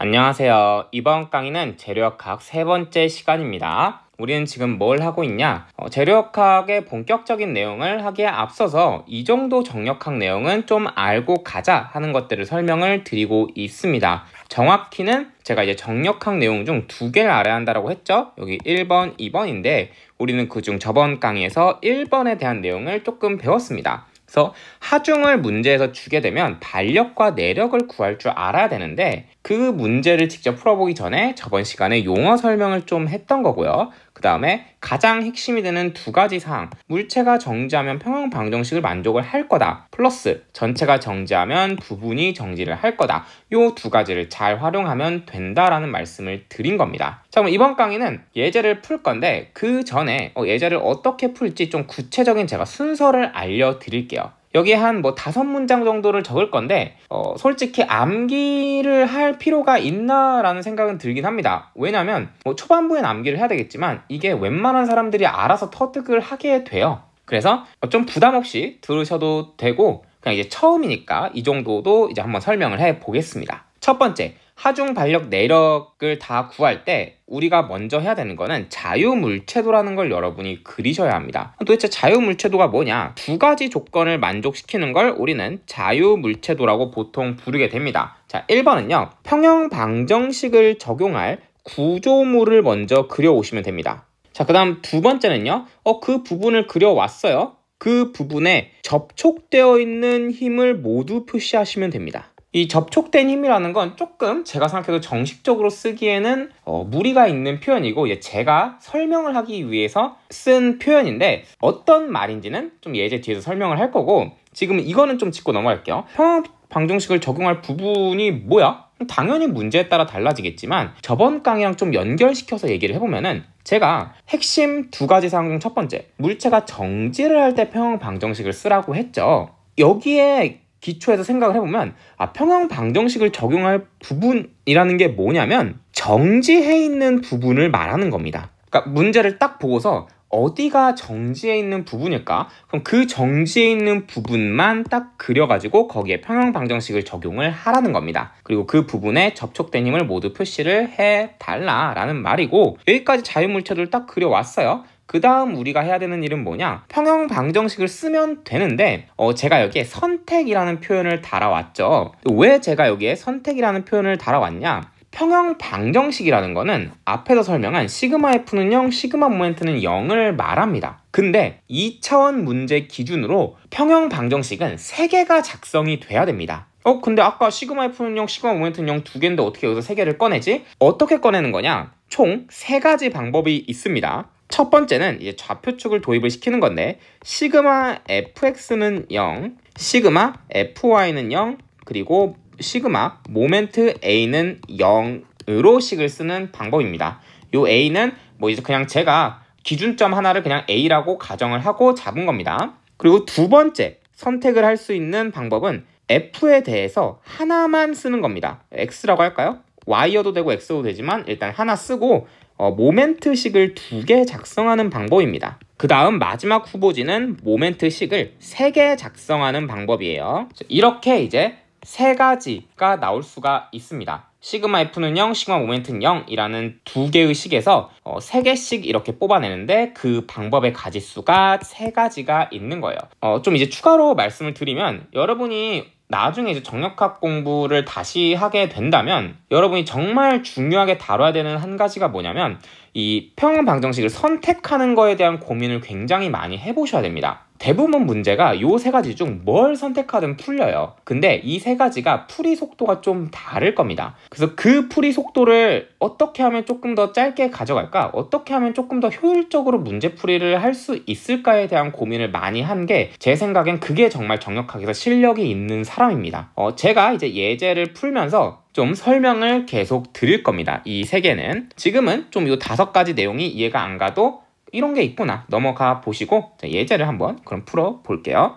안녕하세요. 이번 강의는 재료역학 세 번째 시간입니다. 우리는 지금 뭘 하고 있냐? 재료역학의 본격적인 내용을 하기에 앞서서 이 정도 정력학 내용은 좀 알고 가자 하는 것들을 설명을 드리고 있습니다. 정확히는 제가 이제 정력학 내용 중 두 개를 알아야 한다고 했죠? 여기 1번, 2번인데 우리는 그중 저번 강의에서 1번에 대한 내용을 조금 배웠습니다. 그래서 하중을 문제에서 주게 되면 반력과 내력을 구할 줄 알아야 되는데 그 문제를 직접 풀어보기 전에 저번 시간에 용어 설명을 좀 했던 거고요. 그 다음에 가장 핵심이 되는 두 가지 사항, 물체가 정지하면 평형 방정식을 만족을 할 거다 플러스 전체가 정지하면 부분이 정지를 할 거다, 요 두 가지를 잘 활용하면 된다라는 말씀을 드린 겁니다. 자, 그럼 이번 강의는 예제를 풀 건데 그 전에 예제를 어떻게 풀지 좀 구체적인 제가 순서를 알려드릴게요. 여기에 한 5문장 정도를 적을 건데 솔직히 암기를 할 필요가 있나라는 생각은 들긴 합니다. 왜냐면 초반부엔 암기를 해야 되겠지만 이게 웬만한 사람들이 알아서 터득을 하게 돼요. 그래서 좀 부담 없이 들으셔도 되고 그냥 이제 처음이니까 이 정도도 이제 한번 설명을 해 보겠습니다. 첫 번째, 하중, 반력, 내력을 다 구할 때 우리가 먼저 해야 되는 거는 자유물체도라는 걸 여러분이 그리셔야 합니다. 도대체 자유물체도가 뭐냐? 두 가지 조건을 만족시키는 걸 우리는 자유물체도라고 보통 부르게 됩니다. 자, 1번은요. 평형 방정식을 적용할 구조물을 먼저 그려오시면 됩니다. 자, 그 다음 두 번째는요. 그 부분을 그려왔어요. 그 부분에 접촉되어 있는 힘을 모두 표시하시면 됩니다. 이 접촉된 힘이라는 건 조금 제가 생각해도 정식적으로 쓰기에는 무리가 있는 표현이고 제가 설명을 하기 위해서 쓴 표현인데 어떤 말인지는 좀 예제 뒤에서 설명을 할 거고 지금 이거는 좀 짚고 넘어갈게요. 평형 방정식을 적용할 부분이 뭐야? 당연히 문제에 따라 달라지겠지만 저번 강의랑 좀 연결시켜서 얘기를 해보면은 제가 핵심 두 가지 사항 중 첫 번째, 물체가 정지를 할 때 평형 방정식을 쓰라고 했죠. 여기에 기초에서 생각을 해보면 평형 방정식을 적용할 부분이라는 게 뭐냐면 정지해 있는 부분을 말하는 겁니다. 그러니까 문제를 딱 보고서 어디가 정지해 있는 부분일까? 그럼 그 정지해 있는 부분만 딱 그려가지고 거기에 평형 방정식을 적용을 하라는 겁니다. 그리고 그 부분에 접촉된 힘을 모두 표시를 해달라라는 말이고 여기까지 자유물체도를 딱 그려왔어요. 그 다음 우리가 해야 되는 일은 뭐냐? 평형 방정식을 쓰면 되는데 제가 여기에 선택이라는 표현을 달아왔죠. 왜 제가 여기에 선택이라는 표현을 달아왔냐? 평형 방정식이라는 거는 앞에서 설명한 시그마 F는 0, 시그마 모멘트는 0을 말합니다. 근데 2차원 문제 기준으로 평형 방정식은 3개가 작성이 돼야 됩니다. 근데 아까 시그마 F는 0, 시그마 모멘트는 0 두 개인데 어떻게 여기서 3개를 꺼내지? 어떻게 꺼내는 거냐? 총 3가지 방법이 있습니다. 첫 번째는 이제 좌표축을 도입을 시키는 건데 시그마 fx는 0, 시그마 fy는 0, 그리고 시그마 모멘트 a는 0으로 식을 쓰는 방법입니다. 요 a는 이제 그냥 제가 기준점 하나를 그냥 a라고 가정을 하고 잡은 겁니다. 그리고 두 번째 선택을 할 수 있는 방법은 f에 대해서 하나만 쓰는 겁니다. x라고 할까요? y여도 되고 x여도 되지만 일단 하나 쓰고 모멘트식을 2개 작성하는 방법입니다. 그 다음 마지막 후보지는 모멘트식을 3개 작성하는 방법이에요. 이렇게 이제 3가지가 나올 수가 있습니다. 시그마 F는 0, 시그마 모멘트는 0이라는 2개의 식에서 3개씩 이렇게 뽑아내는데 그 방법의 가지수가 3가지가 있는 거예요. 좀 이제 추가로 말씀을 드리면 여러분이 나중에 이제 정력학 공부를 다시 하게 된다면 여러분이 정말 중요하게 다뤄야 되는 한 가지가 뭐냐면 이 평형 방정식을 선택하는 거에 대한 고민을 굉장히 많이 해보셔야 됩니다. 대부분 문제가 요 3가지 중 뭘 선택하든 풀려요. 근데 이 3가지가 풀이 속도가 좀 다를 겁니다. 그래서 그 풀이 속도를 어떻게 하면 조금 더 짧게 가져갈까? 어떻게 하면 조금 더 효율적으로 문제풀이를 할 수 있을까에 대한 고민을 많이 한 게 제 생각엔 그게 정말 정력학에서 실력이 있는 사람입니다. 제가 이제 예제를 풀면서 좀 설명을 계속 드릴 겁니다. 이 3개는 지금은 좀 요 5가지 내용이 이해가 안 가도 이런 게 있구나 넘어가 보시고 예제를 한번 그럼 풀어 볼게요.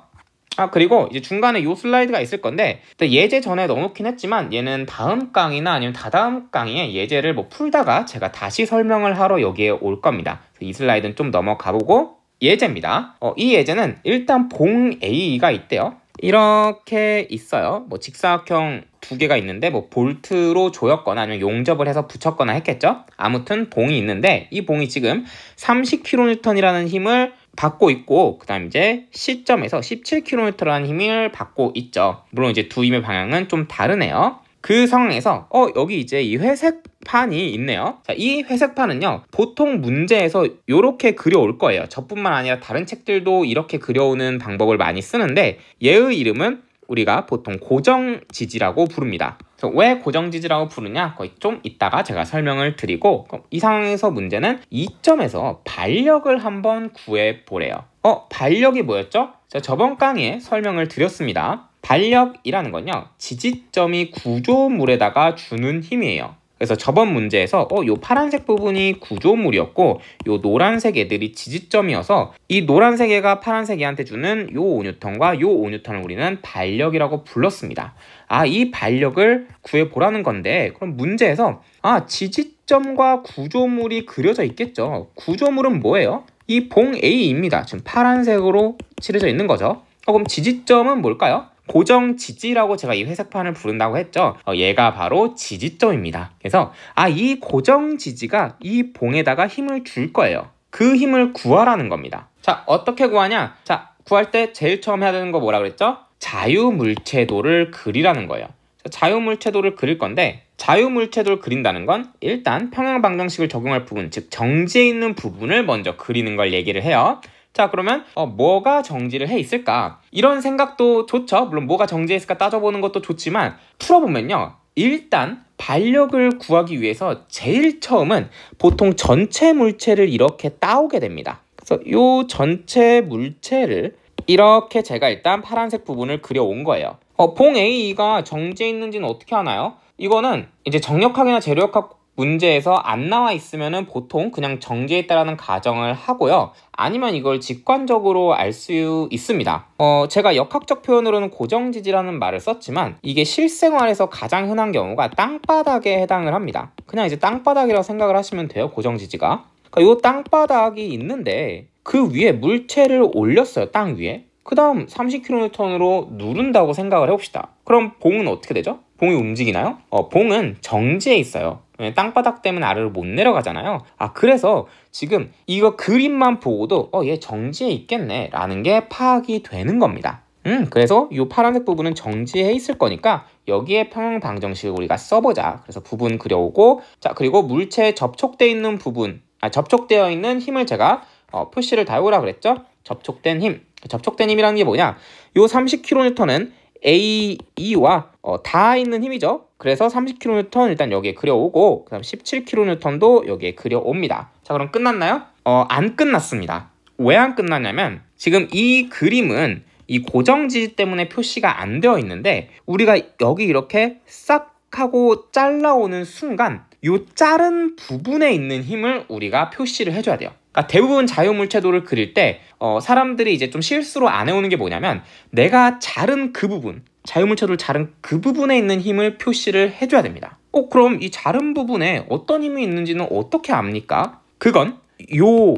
그리고 이제 중간에 요 슬라이드가 있을 건데 예제 전에 넣어놓긴 했지만 얘는 다음 강의나 아니면 다다음 강의에 예제를 풀다가 제가 다시 설명을 하러 여기에 올 겁니다. 이 슬라이드는 좀 넘어가 보고 예제입니다. 이 예제는 일단 봉 A가 있대요. 이렇게 있어요. 뭐 직사각형 두 개가 있는데 뭐 볼트로 조였거나 아니면 용접을 해서 붙였거나 했겠죠. 아무튼 봉이 있는데 이 봉이 지금 30kN이라는 힘을 받고 있고, 그 다음 이제 C점에서 17kN라는 힘을 받고 있죠. 물론 이제 두 힘의 방향은 좀 다르네요. 그 상황에서 여기 이제 이 회색판이 있네요. 자, 이 회색판은요, 보통 문제에서 이렇게 그려올 거예요. 저뿐만 아니라 다른 책들도 이렇게 그려오는 방법을 많이 쓰는데, 얘의 이름은 우리가 보통 고정지지라고 부릅니다. 그래서 왜 고정지지라고 부르냐? 거의 좀 이따가 제가 설명을 드리고, 이 상황에서 문제는 이 점에서 반력을 한번 구해보래요. 반력이 뭐였죠? 제가 저번 강의에 설명을 드렸습니다. 반력이라는 건요, 지지점이 구조물에다가 주는 힘이에요. 그래서 저번 문제에서 요 파란색 부분이 구조물이었고 요 노란색 애들이 지지점이어서 이 노란색 애가 파란색 애한테 주는 요 5N과 요 5N을 우리는 반력이라고 불렀습니다. 이 반력을 구해보라는 건데, 그럼 문제에서 지지점과 구조물이 그려져 있겠죠. 구조물은 뭐예요? 이 봉 A입니다. 지금 파란색으로 칠해져 있는 거죠. 그럼 지지점은 뭘까요? 고정지지라고 제가 이 회색판을 부른다고 했죠. 얘가 바로 지지점입니다. 그래서 이 고정지지가 이 봉에다가 힘을 줄 거예요. 그 힘을 구하라는 겁니다. 자, 어떻게 구하냐? 자, 구할 때 제일 처음 해야 되는 거 뭐라 그랬죠? 자유물체도를 그리라는 거예요. 자유물체도를 그릴 건데, 자유물체도를 그린다는 건 일단 평행방정식을 적용할 부분, 즉 정지해 있는 부분을 먼저 그리는 걸 얘기를 해요. 자, 그러면 뭐가 정지를 해 있을까? 이런 생각도 좋죠. 물론 뭐가 정지해 있을까 따져보는 것도 좋지만, 풀어보면요, 일단 반력을 구하기 위해서 제일 처음은 보통 전체 물체를 이렇게 따오게 됩니다. 그래서 이 전체 물체를 이렇게 제가 일단 파란색 부분을 그려온 거예요. 봉 A가 정지해 있는지는 어떻게 하나요? 이거는 이제 정력학이나 재료역학 문제에서 안 나와 있으면은 보통 그냥 정지해 있다라는 가정을 하고요. 아니면 이걸 직관적으로 알 수 있습니다. 제가 역학적 표현으로는 고정지지라는 말을 썼지만, 이게 실생활에서 가장 흔한 경우가 땅바닥에 해당을 합니다. 그냥 이제 땅바닥이라고 생각을 하시면 돼요, 고정지지가. 그러니까 이 땅바닥이 있는데 그 위에 물체를 올렸어요, 땅 위에. 그 다음 30kN으로 누른다고 생각을 해봅시다. 그럼 봉은 어떻게 되죠? 봉이 움직이나요? 봉은 정지해 있어요. 땅바닥 때문에 아래로 못 내려가잖아요. 그래서 지금 이거 그림만 보고도 얘 정지해 있겠네 라는 게 파악이 되는 겁니다. 그래서 이 파란색 부분은 정지해 있을 거니까 여기에 평행방정식을 우리가 써보자. 그래서 부분 그려오고, 자, 그리고 물체에 접촉되어 있는 부분, 접촉되어 있는 힘을 제가 표시를 다 해오라 그랬죠? 접촉된 힘. 접촉된 힘이라는 게 뭐냐? 요 30kN은 AE와 닿아 있는 힘이죠. 그래서 30kN 일단 여기에 그려오고, 그 다음 17kN도 여기에 그려옵니다. 자, 그럼 끝났나요? 안 끝났습니다. 왜 안 끝났냐면, 지금 이 그림은 이 고정지지 때문에 표시가 안 되어 있는데, 우리가 여기 이렇게 싹 하고 잘라오는 순간 이 자른 부분에 있는 힘을 우리가 표시를 해줘야 돼요. 그러니까 대부분 자유물체도를 그릴 때 사람들이 이제 좀 실수로 안 해오는 게 뭐냐면, 내가 자른 그 부분, 자유물체도를 자른 그 부분에 있는 힘을 표시를 해줘야 됩니다. 그럼 이 자른 부분에 어떤 힘이 있는지는 어떻게 압니까? 그건 요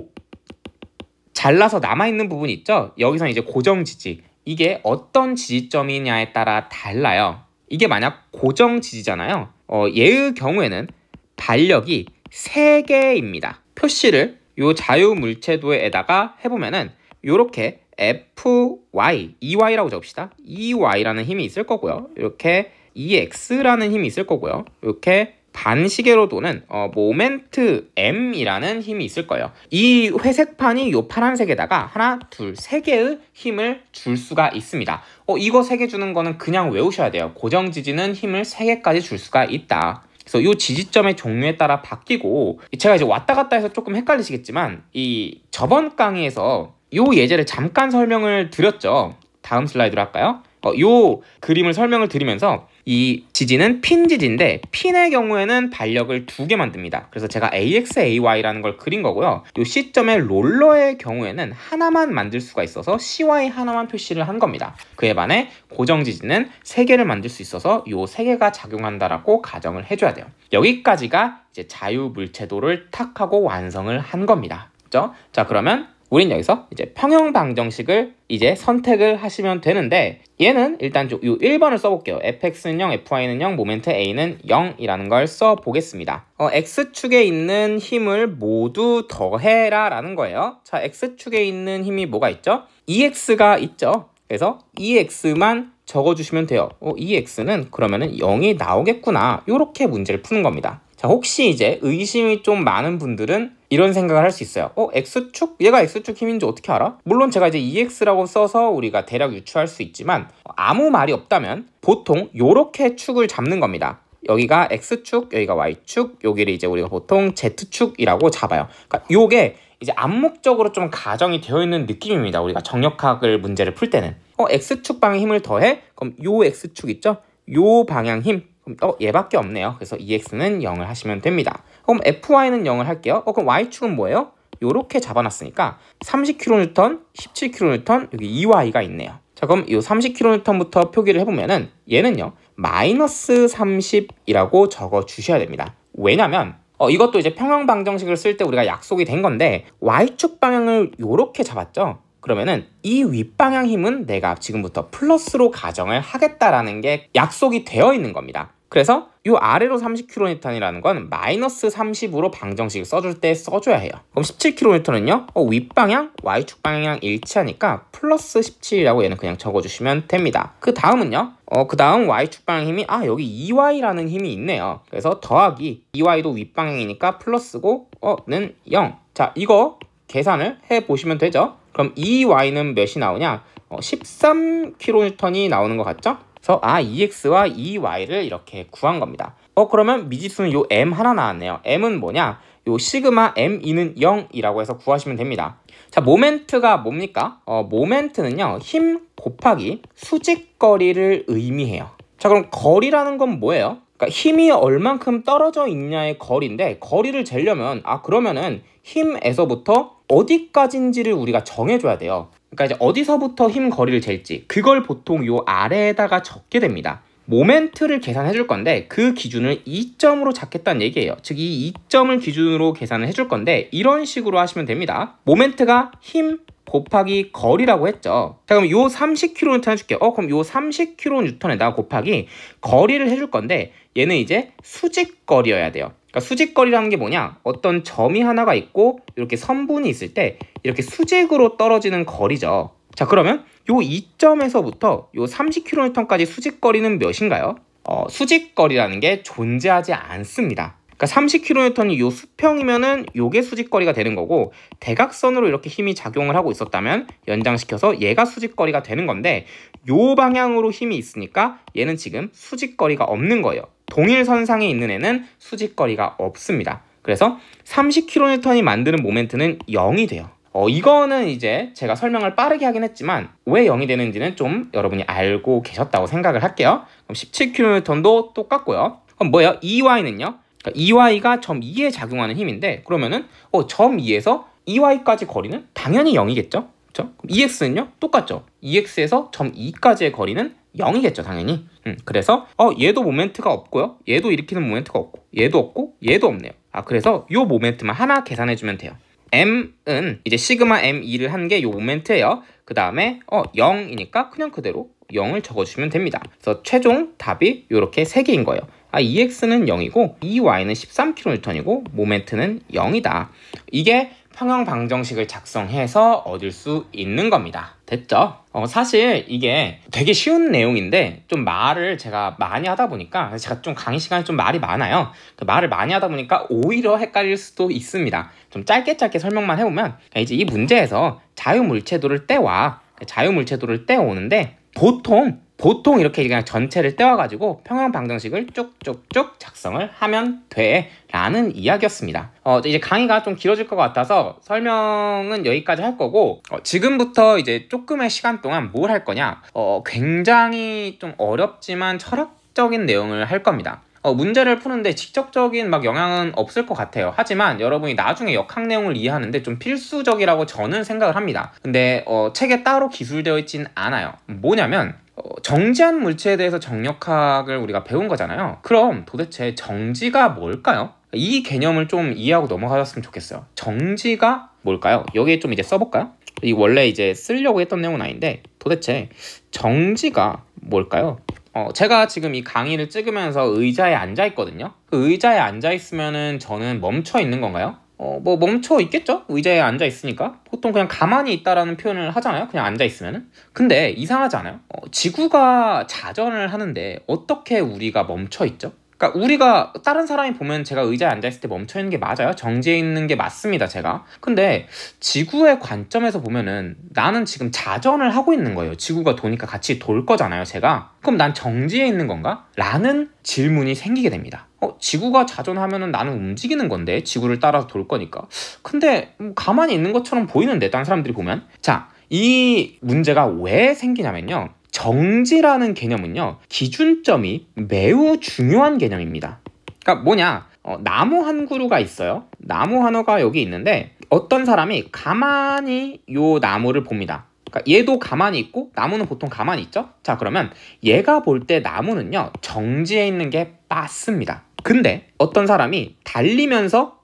잘라서 남아있는 부분 있죠? 여기서 이제 고정지지, 이게 어떤 지지점이냐에 따라 달라요. 이게 만약 고정지지잖아요. 얘의 경우에는 반력이 3개입니다. 표시를 요 자유물체도에다가 해보면은 요렇게 FY, EY라고 적읍시다. EY라는 힘이 있을 거고요. 이렇게 EX라는 힘이 있을 거고요. 이렇게 반시계로 도는 모멘트 M이라는 힘이 있을 거예요. 이 회색판이 요 파란색에다가 하나, 둘, 3개의 힘을 줄 수가 있습니다. 이거 3개 주는 거는 그냥 외우셔야 돼요. 고정지지는 힘을 3개까지 줄 수가 있다. 그래서 이 지지점의 종류에 따라 바뀌고, 제가 이제 왔다 갔다 해서 조금 헷갈리시겠지만, 이 저번 강의에서 이 예제를 잠깐 설명을 드렸죠. 다음 슬라이드로 할까요? 이 그림을 설명을 드리면서, 이 지지는 핀 지지인데 핀의 경우에는 반력을 2개 만듭니다. 그래서 제가 AX, AY라는 걸 그린 거고요. 이 C점의 롤러의 경우에는 하나만 만들 수가 있어서 CY 하나만 표시를 한 겁니다. 그에 반해 고정 지지는 3개를 만들 수 있어서 이 3개가 작용한다라고 가정을 해줘야 돼요. 여기까지가 이제 자유물체도를 탁 하고 완성을 한 겁니다. 그죠? 자, 그러면 우린 여기서 이제 평형 방정식을 이제 선택을 하시면 되는데, 얘는 일단 요 1번을 써볼게요. fx는 0, fy는 0, 모멘트 a는 0이라는 걸 써보겠습니다. x축에 있는 힘을 모두 더해라 라는 거예요. 자, x축에 있는 힘이 뭐가 있죠? ex가 있죠. 그래서 ex만 적어주시면 돼요. ex는 그러면은 0이 나오겠구나. 이렇게 문제를 푸는 겁니다. 자, 혹시 이제 의심이 좀 많은 분들은 이런 생각을 할 수 있어요. x축? 얘가 x축 힘인지 어떻게 알아? 물론 제가 이제 ex라고 써서 우리가 대략 유추할 수 있지만, 아무 말이 없다면 보통 요렇게 축을 잡는 겁니다. 여기가 x축, 여기가 y축, 여기를 이제 우리가 보통 z축이라고 잡아요. 그러니까 요게 이제 암묵적으로 좀 가정이 되어 있는 느낌입니다. 우리가 정역학을 문제를 풀 때는 x축 방향 힘을 더해? 그럼 요 x축 있죠? 요 방향 힘, 얘밖에 없네요. 그래서 ex는 0을 하시면 됩니다. 그럼 fy는 0을 할게요. 그럼 y축은 뭐예요? 요렇게 잡아놨으니까 30kN, 17kN, 여기 2y가 있네요. 자, 그럼 이 30kN부터 표기를 해보면은 얘는요 마이너스 30이라고 적어 주셔야 됩니다. 왜냐면 이것도 이제 평형 방정식을 쓸 때 우리가 약속이 된 건데, y축 방향을 요렇게 잡았죠. 그러면은 이 윗방향 힘은 내가 지금부터 플러스로 가정을 하겠다라는 게 약속이 되어 있는 겁니다. 그래서 이 아래로 30kN이라는 건 마이너스 30으로 방정식을 써줄 때 써줘야 해요. 그럼 17kN은요 윗방향 y축 방향이랑 일치하니까 플러스 17이라고 얘는 그냥 적어주시면 됩니다. 그 다음은요 그 다음 y축 방향 힘이 여기 2y라는 힘이 있네요. 그래서 더하기 2y도 윗방향이니까 플러스고 는 0. 자, 이거 계산을 해보시면 되죠. 그럼 2y는 몇이 나오냐? 13kN이 나오는 것 같죠? 그래서 ex와 2y를 이렇게 구한 겁니다. 그러면 미지수는 요 m 하나 나왔네요. m은 뭐냐? 요 시그마 m2는 0이라고 해서 구하시면 됩니다. 자, 모멘트가 뭡니까? 모멘트는요 힘 곱하기 수직거리를 의미해요. 자, 그럼 거리라는 건 뭐예요? 그러니까 힘이 얼만큼 떨어져 있냐의 거리인데, 거리를 재려면 그러면은 힘에서부터 어디까지인지를 우리가 정해줘야 돼요. 그러니까 이제 어디서부터 힘 거리를 잴지, 그걸 보통 요 아래에다가 적게 됩니다. 모멘트를 계산해 줄 건데 그 기준을 2점으로 잡겠다는 얘기예요. 즉 이 2점을 기준으로 계산을 해줄 건데, 이런 식으로 하시면 됩니다. 모멘트가 힘 곱하기 거리라고 했죠. 자, 그럼 요 30kN 해줄게요. 그럼 요 30kN에다가 곱하기 거리를 해줄 건데, 얘는 이제 수직거리여야 돼요. 그러니까 수직거리라는 게 뭐냐? 어떤 점이 하나가 있고 이렇게 선분이 있을 때 이렇게 수직으로 떨어지는 거리죠. 자, 그러면 요 2점에서부터 요 30kN까지 수직거리는 몇인가요? 수직거리라는 게 존재하지 않습니다. 그러니까 30kN이 요 수평이면은 요게 수직거리가 되는 거고, 대각선으로 이렇게 힘이 작용을 하고 있었다면 연장시켜서 얘가 수직거리가 되는 건데, 요 방향으로 힘이 있으니까 얘는 지금 수직거리가 없는 거예요. 동일선상에 있는 애는 수직거리가 없습니다. 그래서 30kN이 만드는 모멘트는 0이 돼요. 이거는 이제 제가 설명을 빠르게 하긴 했지만 왜 0이 되는지는 좀 여러분이 알고 계셨다고 생각을 할게요. 그럼 17kN도 똑같고요. 그럼 뭐예요? 2y는요? 그러니까 2y가 점 2에 작용하는 힘인데, 그러면은 점 2에서 2y까지 거리는 당연히 0이겠죠? 그렇죠? 2x는요? 똑같죠? 2x에서 점 2까지의 거리는 0이겠죠, 당연히. 그래서 얘도 모멘트가 없고요, 얘도 일으키는 모멘트가 없고, 얘도 없고, 얘도 없네요. 그래서 요 모멘트만 하나 계산해주면 돼요. m은 이제 시그마 m2를 한 게 요 모멘트예요. 그 다음에 0이니까 그냥 그대로 0을 적어주시면 됩니다. 그래서 최종 답이 이렇게 3개인 거예요. ex는 0이고 2y는 13kN이고 모멘트는 0이다. 이게 평형 방정식을 작성해서 얻을 수 있는 겁니다. 됐죠? 사실 이게 되게 쉬운 내용인데 좀 말을 제가 많이 하다 보니까, 제가 좀 강의 시간에 좀 말이 많아요. 말을 많이 하다 보니까 오히려 헷갈릴 수도 있습니다. 좀 짧게 설명만 해보면, 이제 이 문제에서 자유물체도를 떼와. 자유물체도를 떼오는데 보통 이렇게 그냥 전체를 떼와가지고 평형 방정식을 쭉쭉쭉 작성을 하면 돼 라는 이야기였습니다. 이제 강의가 좀 길어질 것 같아서 설명은 여기까지 할 거고, 지금부터 이제 조금의 시간 동안 뭘 할 거냐, 굉장히 좀 어렵지만 철학적인 내용을 할 겁니다. 문제를 푸는데 직접적인 영향은 없을 것 같아요. 하지만 여러분이 나중에 역학 내용을 이해하는데 좀 필수적이라고 저는 생각을 합니다. 근데 책에 따로 기술되어 있진 않아요. 뭐냐면 정지한 물체에 대해서 정역학을 우리가 배운 거잖아요. 그럼 도대체 정지가 뭘까요? 이 개념을 좀 이해하고 넘어가셨으면 좋겠어요. 정지가 뭘까요? 여기에 좀 이제 써볼까요? 이 원래 이제 쓰려고 했던 내용은 아닌데 도대체 정지가 뭘까요? 제가 지금 이 강의를 찍으면서 의자에 앉아 있거든요. 그 의자에 앉아 있으면은 저는 멈춰 있는 건가요? 뭐 멈춰 있겠죠? 의자에 앉아 있으니까 보통 그냥 가만히 있다라는 표현을 하잖아요. 그냥 앉아 있으면은. 근데 이상하지 않아요? 지구가 자전을 하는데 어떻게 우리가 멈춰 있죠? 그러니까 우리가 다른 사람이 보면 제가 의자에 앉아있을 때 멈춰있는 게 맞아요. 정지해 있는 게 맞습니다, 제가. 근데 지구의 관점에서 보면은 나는 지금 자전을 하고 있는 거예요. 지구가 도니까 같이 돌 거잖아요, 제가. 그럼 난 정지해 있는 건가? 라는 질문이 생기게 됩니다. 지구가 자전하면은 나는 움직이는 건데 지구를 따라서 돌 거니까. 근데 가만히 있는 것처럼 보이는데 다른 사람들이 보면. 자, 이 문제가 왜 생기냐면요. 정지라는 개념은요, 기준점이 매우 중요한 개념입니다. 그러니까 뭐냐, 나무 한 그루가 있어요. 나무 하나가 여기 있는데 어떤 사람이 가만히 요 나무를 봅니다. 그러니까 얘도 가만히 있고 나무는 보통 가만히 있죠. 자, 그러면 얘가 볼 때 나무는요 정지해 있는 게 맞습니다. 근데 어떤 사람이 달리면서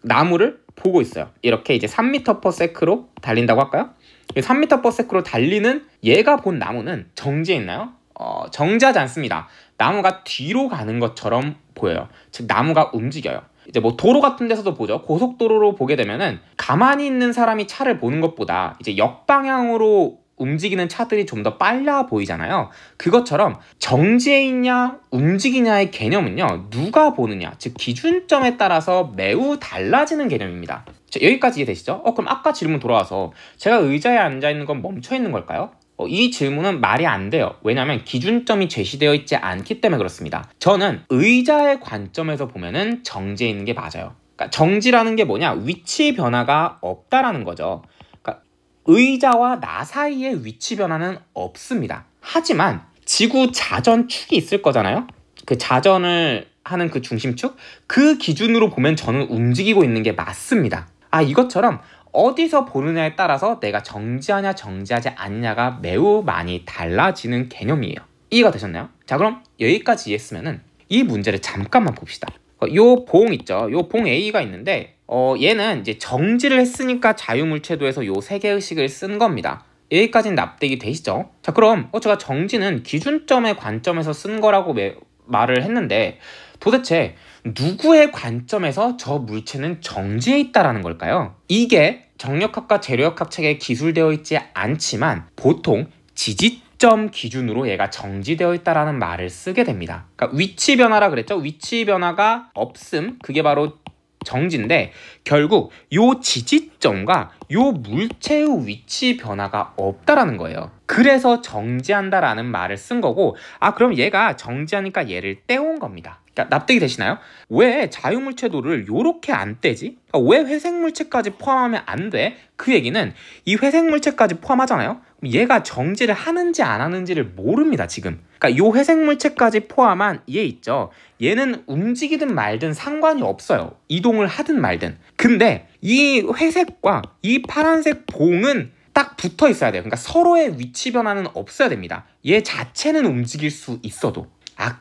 나무를 보고 있어요. 이렇게 이제 3m/s로 달린다고 할까요? 3m/s로 달리는 얘가 본 나무는 정지해 있나요? 정지하지 않습니다. 나무가 뒤로 가는 것처럼 보여요. 즉 나무가 움직여요. 이제 뭐 도로 같은 데서도 보죠. 고속도로로 보게 되면은 가만히 있는 사람이 차를 보는 것보다 이제 역방향으로 움직이는 차들이 좀 더 빨라 보이잖아요. 그것처럼 정지해 있냐 움직이냐의 개념은요, 누가 보느냐, 즉 기준점에 따라서 매우 달라지는 개념입니다. 자, 여기까지 이해되시죠? 그럼 아까 질문 돌아와서 제가 의자에 앉아 있는 건 멈춰 있는 걸까요? 이 질문은 말이 안 돼요. 왜냐하면 기준점이 제시되어 있지 않기 때문에 그렇습니다. 저는 의자의 관점에서 보면은 정지해 있는 게 맞아요. 그러니까 정지라는 게 뭐냐? 위치 변화가 없다라는 거죠. 그러니까 의자와 나 사이의 위치 변화는 없습니다. 하지만 지구 자전축이 있을 거잖아요. 그 자전을 하는 그 중심축, 그 기준으로 보면 저는 움직이고 있는 게 맞습니다. 이것처럼 어디서 보느냐에 따라서 내가 정지하냐 정지하지 않냐가 매우 많이 달라지는 개념이에요. 이해가 되셨나요? 자, 그럼 여기까지 이해했으면은 이 문제를 잠깐만 봅시다. 요 봉 있죠? 요 봉 A가 있는데 얘는 이제 정지를 했으니까 자유물체도에서 요 세 개의 식을 쓴 겁니다. 여기까지는 납득이 되시죠? 자, 그럼 제가 정지는 기준점의 관점에서 쓴 거라고 말을 했는데 도대체 누구의 관점에서 저 물체는 정지해 있다라는 걸까요? 이게 정력학과 재료역학 책에 기술되어 있지 않지만 보통 지지점 기준으로 얘가 정지되어 있다라는 말을 쓰게 됩니다. 그러니까 위치 변화라 그랬죠? 위치 변화가 없음, 그게 바로 정지인데 결국 요 지지점과 요 물체의 위치 변화가 없다라는 거예요. 그래서 정지한다라는 말을 쓴 거고, 그럼 얘가 정지하니까 얘를 떼온 겁니다. 그러니까 납득이 되시나요? 왜 자유물체도를 요렇게 안 떼지? 왜 회색물체까지 포함하면 안 돼? 그 얘기는 이 회색물체까지 포함하잖아요? 얘가 정지를 하는지 안 하는지를 모릅니다, 지금. 그러니까 요 회색물체까지 포함한 얘 있죠? 얘는 움직이든 말든 상관이 없어요. 이동을 하든 말든. 근데 이 회색과 이 파란색 봉은 딱 붙어 있어야 돼요. 그러니까 서로의 위치 변화는 없어야 됩니다. 얘 자체는 움직일 수 있어도.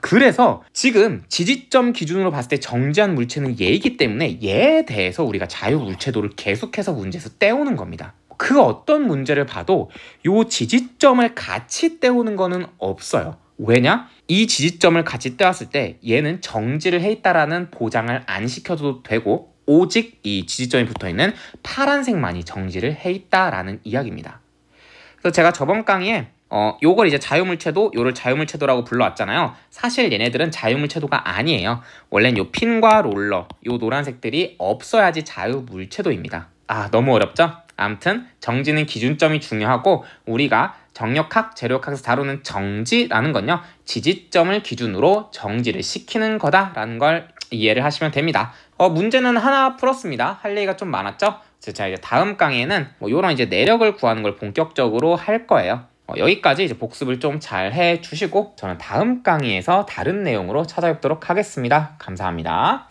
그래서 지금 지지점 기준으로 봤을 때 정지한 물체는 얘이기 때문에 얘에 대해서 우리가 자유물체도를 계속해서 문제에서 떼오는 겁니다. 그 어떤 문제를 봐도 요 지지점을 같이 떼오는 거는 없어요. 왜냐? 이 지지점을 같이 떼었을 때 얘는 정지를 해 있다라는 보장을 안 시켜도 되고 오직 이 지지점이 붙어있는 파란색만이 정지를 해 있다라는 이야기입니다. 그래서 제가 저번 강의에 요걸 이제 자유물체도, 요를 자유물체도라고 불러왔잖아요. 사실 얘네들은 자유물체도가 아니에요. 원래는 요 핀과 롤러, 요 노란색들이 없어야지 자유물체도입니다. 너무 어렵죠? 아무튼 정지는 기준점이 중요하고 우리가 정력학, 재료역학에서 다루는 정지라는 건요, 지지점을 기준으로 정지를 시키는 거다라는 걸 이해를 하시면 됩니다. 문제는 하나 풀었습니다. 할 얘기가 좀 많았죠? 자, 이제 다음 강의에는 요런 이제 내력을 구하는 걸 본격적으로 할 거예요. 여기까지 이제 복습을 좀 잘 해주시고 저는 다음 강의에서 다른 내용으로 찾아뵙도록 하겠습니다. 감사합니다.